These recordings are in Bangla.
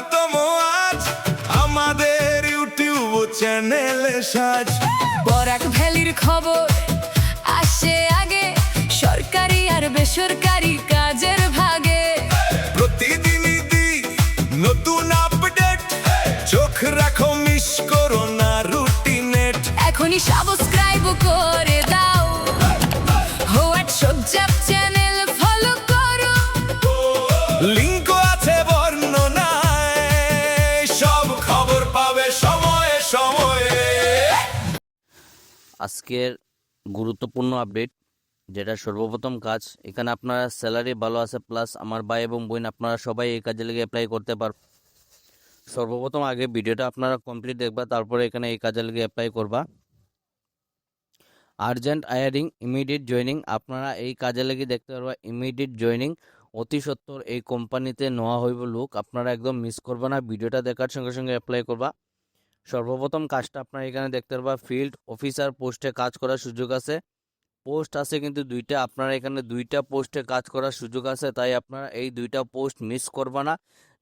স্বাগতম আজ আমাদের ইউটিউব চ্যানেলে সাজ। বরাক ভ্যালির খবর আসে আগে, সরকারি আর বেসরকারি কাজের ভাগে। প্রতিদিনই দিই নতুন আপডেট, চোখ রাখো মিস করো না রুটিনেট। এখনই সাবস্ক্রাইব করে দাও, হোয়াটসঅ্যাপ চ্যানেল ফলো করো। লিংক আছে বর্ণনায়, সব খবর পাবে সময়ে সময়ে। আজকের গুরুত্বপূর্ণ আপডেট, যেটা সর্বপ্রথম কাজ, এখানে আপনারা স্যালারি ভালো আছে, প্লাস আমার ভাই এবং বোন আপনারা সবাই এই কাজে লেগে অ্যাপ্লাই করতে পার। সর্বপ্রথম আগে ভিডিওটা আপনারা কমপ্লিট দেখবা, তারপরে এখানে এই কাজে লেগে অ্যাপ্লাই করবা। আর্জেন্ট হায়ারিং, ইমিডিয়েট জয়নিং, আপনারা এই কাজে লেগে দেখতে পারবা ইমিডিয়েট জয়নিং, অতি সত্বর এই কোম্পানিতে নেওয়া হইব লোক। আপনারা একদম মিস করবা না, ভিডিওটা দেখার সঙ্গে সঙ্গে অ্যাপ্লাই করবা। সর্বপ্রথম কাজটা আপনারা এখানে দেখতে পারবা ফিল্ড অফিসার পোস্টে কাজ করার সুযোগ আছে। পোস্ট আছে কিন্তু দুইটা, আপনারা এখানে দুইটা পোস্টে কাজ করার সুযোগ আছে, তাই আপনারা এই দুইটা পোস্ট মিস করবা না।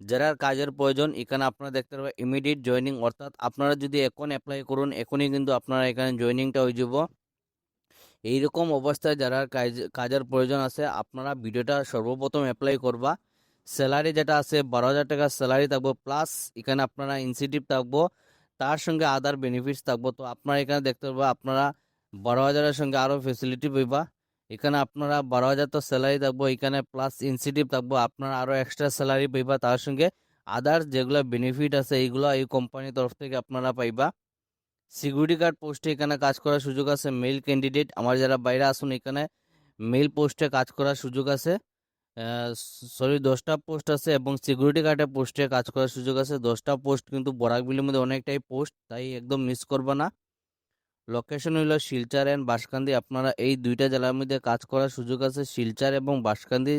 যারা কাজের প্রয়োজন এখানে আপনারা দেখতে পারবেন ইমিডিয়েট জয়নিং, অর্থাৎ আপনারা যদি এখন অ্যাপ্লাই করুন এখনই কিন্তু আপনারা এখানে জয়নিংটা হয়ে যাব। এইরকম অবস্থায় যারা কাজের প্রয়োজন আছে আপনারা ভিডিওটা সর্বপ্রথম অ্যাপ্লাই করবা। স্যালারি যেটা আছে 12,000 টাকা স্যালারি থাকবো, প্লাস এখানে আপনারা ইনসেন্টিভ থাকবো, তার সঙ্গে আদার বেনিফিটস থাকবো। তো আপনারা এখানে দেখতে পারবা আপনারা 12,000-এর সঙ্গে আরও ফেসিলিটি পাইবা। এখানে আপনারা 12,000 তো স্যালারি থাকবো, এখানে প্লাস ইনসেন্টিভ থাকবো, আপনারা আরও এক্সট্রা স্যালারি পাইবা, তার সঙ্গে আদার্স যেগুলো বেনিফিট আছে এইগুলো এই কোম্পানির তরফ থেকে আপনারা পাইবা। সিকিউরিটি গার্ড পোস্টে এখানে কাজ করার সুযোগ আছে, মেল ক্যান্ডিডেট আমার যারা বাইরে আসুন এখানে মেল পোস্টে কাজ করার সুযোগ আছে। 10টা পোস্ট আছে এবং সিকিউরিটি গার্ডের পোস্টে কাজ করার সুযোগ আছে 10টা পোস্ট, কিন্তু বরাকবিলের মধ্যে অনেকটাই পোস্ট, তাই একদম মিস করবা না। লোকেশন হইল শিলচর অ্যান্ড বাঁশকান্দি, আপনারা এই দুইটা জেলার মধ্যে কাজ করার সুযোগ আছে। শিলচর এবং বাঁশকান্দি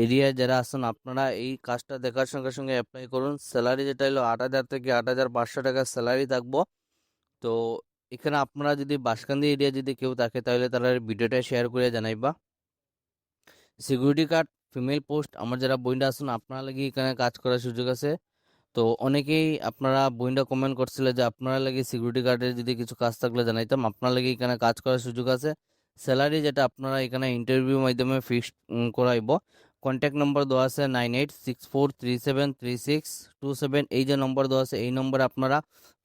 এরিয়ায় যারা আছেন আপনারা এই কাজটা দেখার সঙ্গে সঙ্গে অ্যাপ্লাই করুন। স্যালারি যেটা হলো 8,000 থেকে 8,500 টাকা স্যালারি থাকবো। তো এখানে আপনারা যদি বাঁশকান্দি এরিয়া যদি কেউ থাকে তাহলে তারা ভিডিওটা শেয়ার করে জানাইবা। সিকিউরিটি গার্ড ফিমেল পোস্ট আমার যারা বইন্ডা আসুন আপনারা লাগি এখানে কাজ করার সুযোগ আছে। তো অনেকেই আপনারা বইন্ডা কমেন্ট করছিল যে আপনারা লাগি সিকিউরিটি গার্ডের যদি কিছু কাজ থাকলে জানাইতাম, আপনার লাগি এখানে কাজ করার সুযোগ আছে। স্যালারি যেটা আপনারা এখানে ইন্টারভিউ মাধ্যমে ফিক্সড করাইব। কন্ট্যাক্ট নম্বর দেওয়া আছে 9864373627, এই যে নম্বর দেওয়া আছে এই নম্বরে আপনারা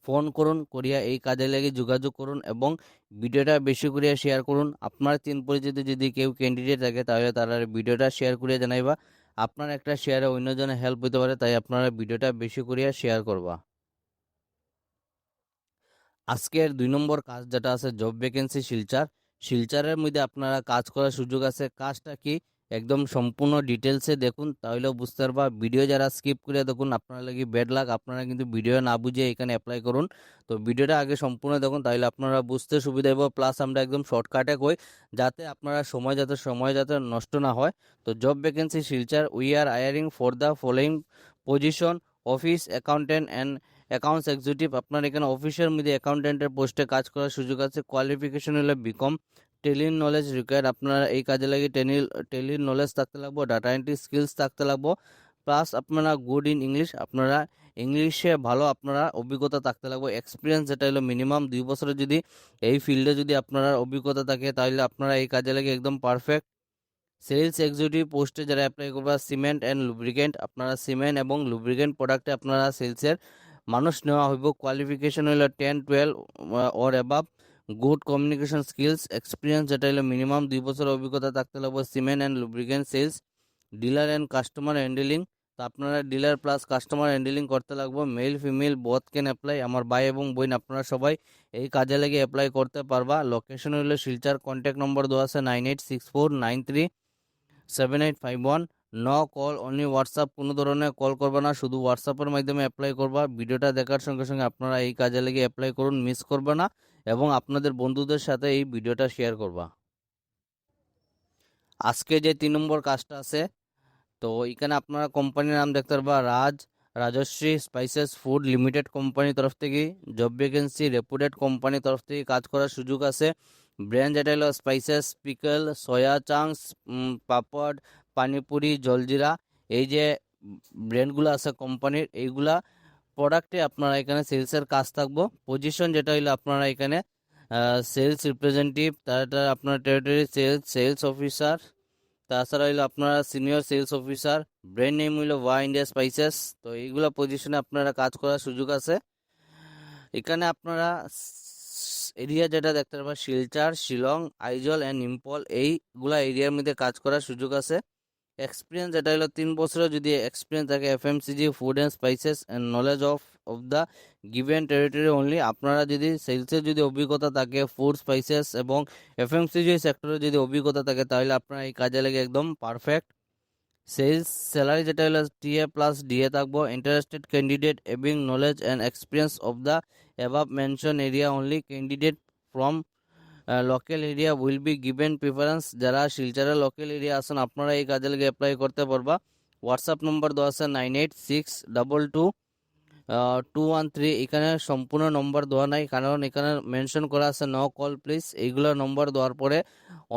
ফোন করুন, করিয়া এই কাজে লেগে যোগাযোগ করুন এবং ভিডিওটা বেশি করিয়া শেয়ার করুন। আপনার তিন পরিচিত যদি কেউ ক্যান্ডিডেট থাকে তাহলে তারা ভিডিওটা শেয়ার করিয়া জানাইবা। আপনার একটা শেয়ারে অন্যজনের হেল্প হতে পারে, তাই আপনারা ভিডিওটা বেশি করিয়া শেয়ার করবা। আজকের 2 নম্বর কাজ যেটা আছে জব ভ্যাকেন্সি শিলচরের মধ্যে আপনারা কাজ করার সুযোগ আছে। কাজটা কি একদম সম্পূর্ণ ডিটেলসে দেখুন, তাহলেও বুঝতে পারবা। ভিডিও যারা স্কিপ করে দেখুন আপনারা লাগি ব্যাড লাক, আপনারা কিন্তু ভিডিও না বুঝে এখানে অ্যাপ্লাই করুন। তো ভিডিওটা আগে সম্পূর্ণ দেখুন, তাহলে আপনারা বুঝতে সুবিধা হবে, প্লাস আমরা একদম শর্টকাটে কই যাতে আপনারা সময় যাতে নষ্ট না হয়। তো job vacancy Silchar, we are hiring for the following position office accountant and accounts executive, আপনার এখানে অফিসের মধ্যে অ্যাকাউন্টেন্টের পোস্টে কাজ করার সুযোগ আছে। কোয়ালিফিকেশন হলো বিকম, টেলির নলেজ রিকোয়ার্ড, আপনারা এই কাজে লাগে টেলির নলেজ থাকতে লাগবো, ডাটা এন্ট্রি স্কিলস থাকতে লাগবো, প্লাস আপনারা গুড ইন ইংলিশ, আপনারা ইংলিশে ভালো আপনারা অভিজ্ঞতা থাকতে লাগবে। এক্সপিরিয়েন্স যেটা হলো মিনিমাম 2 বছরের যদি এই ফিল্ডে যদি আপনারা অভিজ্ঞতা থাকে তাহলে আপনারা এই কাজে লাগে একদম পারফেক্ট। সেলস এক্সিকিউটিভ পোস্টে যারা অ্যাপ্লাই করবা সিমেন্ট অ্যান্ড লুব্রিকেন্ট, আপনারা সিমেন্ট এবং লুব্রিকেন্ট প্রোডাক্টে আপনারা সেলসের মানুষ নেওয়া হইব। কোয়ালিফিকেশন হলো 10, 12 or above, good communication skills, experience যেটা হলো মিনিমাম 2 বছর অভিজ্ঞতা থাকতে লাগবে cement and lubricant sales. Dealer and customer handling, তো আপনারা ডিলার প্লাস কাস্টমার হ্যান্ডেলিং করতে লাগবে। Male female both can apply, আমার ভাই এবং বোন আপনারা সবাই এই কাজে লেগে অ্যাপ্লাই করতে পারবা। লোকেশন হলো শিলচর, কন্ট্যাক্ট নম্বর দেওয়া আছে 9864937851। নো কল, অনলি হোয়াটসঅ্যাপ, কোনো ধরনের কল করবা না, শুধু হোয়াটসঅ্যাপের মাধ্যমে অ্যাপ্লাই করবা। ভিডিওটা দেখার সঙ্গে সঙ্গে আপনারা এই কাজে লেগে অ্যাপ্লাই করুন, মিস করবা না এবং আপনাদের বন্ধুদের সাথে এই ভিডিওটা শেয়ার করবা। আজকে যে 3 নম্বর কাজটা আছে, তো এখানে আপনারা কোম্পানির নাম দেখতে পারবা রাজশ্রী স্পাইসেস ফুড লিমিটেড কোম্পানির তরফ থেকে জব ভ্যাকেন্সি, রেপুটেড কোম্পানির তরফ থেকে কাজ করার সুযোগ আছে। ব্র্যান্ড যেটা হলো স্পাইসেস, পিকল, সয়া চাংস, পাপড়, পানিপুরি, জলজিরা, এই যে ব্র্যান্ডগুলো আছে কোম্পানির, এইগুলা প্রোডাক্টে আপনারা এখানে সেলসের কাজ থাকবো। পজিশন যেটা হইলো আপনারা এখানে সেলস রিপ্রেজেন্টেটিভ, তারপরে আপনার টেরিটরি সেলস অফিসার, তাছাড়া হইলো আপনারা senior sales officer, brand name হইলো ওয়া ইন্ডিয়া স্পাইসেস। তো এইগুলা পজিশনে আপনারা কাজ করার সুযোগ আছে। এখানে আপনারা এরিয়া যেটা দেখতে পাবেন শিলচর, শিলং, আইজল অ্যান্ড ইম্পল, এইগুলা এরিয়ার মধ্যে কাজ করার সুযোগ আছে। এক্সপিরিয়েন্স যেটা হলো 3 বছরের যদি এক্সপিরিয়েন্স থাকে FMCG, food and spices and knowledge of the given territory only. আপনারা যদি সেলসের যদি অভিজ্ঞতা থাকে, ফুড স্পাইসেস এবং এফএমসিজি সেক্টরে যদি অভিজ্ঞতা থাকে, তাহলে আপনারা এই কাজে লেগে একদম পারফেক্ট। সেলস স্যালারি যেটা হলো টিএ প্লাস ডিএ থাকবো। Interested candidate having knowledge and experience of the above mention area only. Candidate from local area will be given preference. যারা শিলচরের লোকাল এরিয়া আছেন আপনারা এই কাজে লেগে অ্যাপ্লাই করতে পারবা। হোয়াটসঅ্যাপ নম্বর দেওয়া আছে 986222 এখানে সম্পূর্ণ নম্বর দেওয়া নাই, কারণ এখানে মেনশন করা আছে নো কল প্লিজ। এইগুলো নম্বর দেওয়ার পরে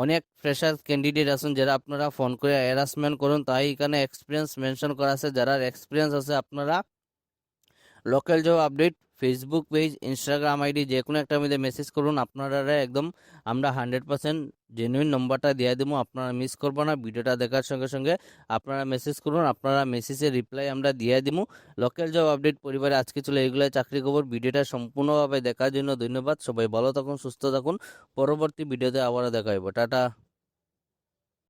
অনেক ফ্রেশার ক্যান্ডিডেট আছেন যারা আপনারা ফোন করে হ্যারাসমেন্ট করুন, তাই এখানে এক্সপিরিয়েন্স মেনশন করা আছে। যারা এক্সপিরিয়েন্স আছে আপনারা local job update Facebook page, Instagram ID যে কোনো একটা মধ্যে মেসেজ করুন। আপনারা একদম আমরা 100% জেনুইন নম্বরটা দিয়ে দেবো, আপনারা মিস করবো না। ভিডিওটা দেখার সঙ্গে সঙ্গে আপনারা মেসেজ করুন, আপনারা মেসেজের রিপ্লাই আমরা দিয়ে দিব। লোকাল জব আপডেট পরিবারে আজকে চলে এগুলাই চাকরি খবর। ভিডিওটা সম্পূর্ণভাবে দেখার জন্য ধন্যবাদ। সবাই ভালো থাকুন, সুস্থ থাকুন। পরবর্তী ভিডিওতে আবারও দেখা হইব। টাটা।